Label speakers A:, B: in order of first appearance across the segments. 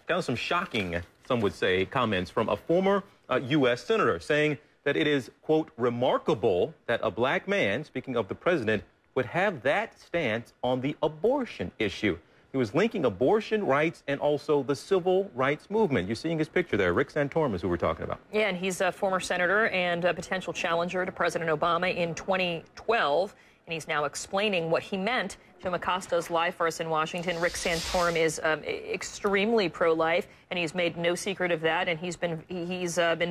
A: kind of some shocking, some would say, comments from a former U.S. senator saying that it is, quote, remarkable that a black man, speaking of the president, would have that stance on the abortion issue. He was linking abortion rights and also the civil rights movement. You're seeing his picture there. Rick Santorum is who we're talking about.
B: Yeah, and he's a former senator and a potential challenger to President Obama in 2012. And he's now explaining what he meant. Jim Acosta's live for us in Washington. Rick Santorum is extremely pro-life, and he's made no secret of that. And he's been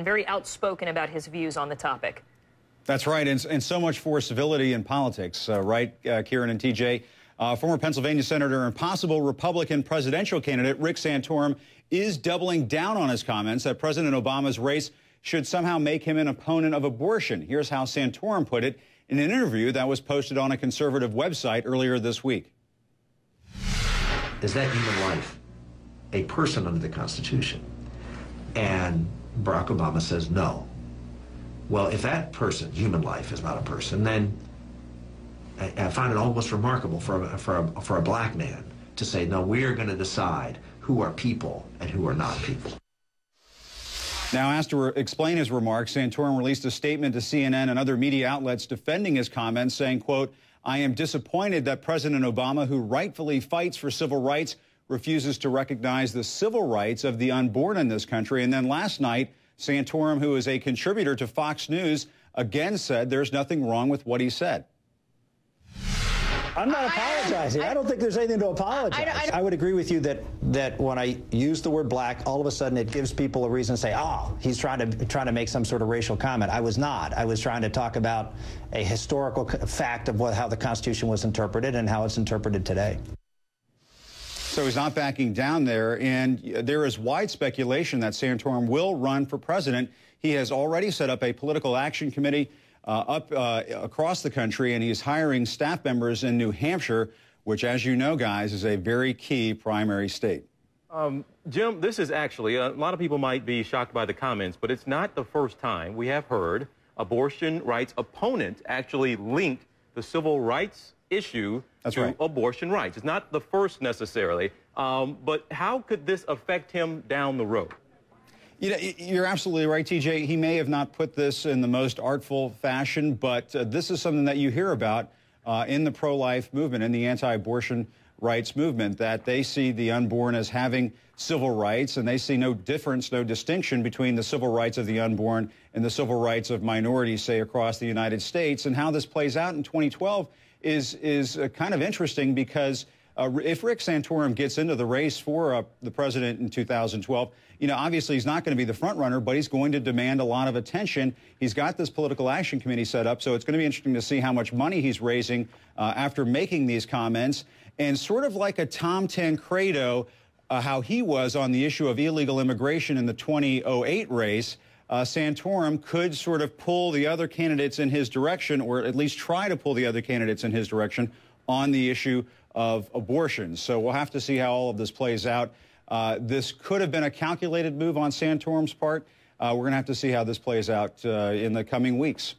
B: very outspoken about his views on the topic.
C: That's right, and so much for civility in politics, right, Kieran and TJ? Former Pennsylvania Senator and possible Republican presidential candidate Rick Santorum is doubling down on his comments that President Obama's race should somehow make him an opponent of abortion. Here's how Santorum put it in an interview that was posted on a conservative website earlier this week.
D: Is that human life a person under the Constitution? And Barack Obama says no. Well, if that person, human life, is not a person, then I find it almost remarkable for a black man to say, no, we are going to decide who are people and who are not people.
C: Now, asked to explain his remarks, Santorum released a statement to CNN and other media outlets defending his comments, saying, quote, I am disappointed that President Obama, who rightfully fights for civil rights, refuses to recognize the civil rights of the unborn in this country. And then last night, Santorum, who is a contributor to Fox News, again said there's nothing wrong with what he said.
E: I'm not apologizing. I don't think there's anything to apologize. I would agree with you that when I use the word black, all of a sudden it gives people a reason to say, oh, he's trying to make some sort of racial comment. I was not. I was trying to talk about a historical fact of how the Constitution was interpreted and how it's interpreted today.
C: So he's not backing down there, and there is wide speculation that Santorum will run for president. He has already set up a political action committee across the country, and he's hiring staff members in New Hampshire, which, as you know, guys, is a very key primary state.
A: Jim, this is actually, a lot of people might be shocked by the comments, but it's not the first time we have heard abortion rights opponents actually link the civil rights issue to abortion rights. It's not the first necessarily, but how could this affect him down the road?
C: You know, you're absolutely right, TJ. He may have not put this in the most artful fashion, but this is something that you hear about in the pro-life movement, in the anti-abortion rights movement, that they see the unborn as having civil rights, and they see no difference, no distinction between the civil rights of the unborn and the civil rights of minorities, say, across the United States. And how this plays out in 2012 is kind of interesting, because if Rick Santorum gets into the race for the president in 2012, you know, obviously he's not going to be the front runner, but he's going to demand a lot of attention. He's got this political action committee set up, so it's going to be interesting to see how much money he's raising after making these comments. And sort of like a Tom Tancredo, how he was on the issue of illegal immigration in the 2008 race, Santorum could sort of pull the other candidates in his direction, or at least try to pull the other candidates in his direction on the issue of abortion. So we'll have to see how all of this plays out. This could have been a calculated move on Santorum's part. We're going to have to see how this plays out in the coming weeks.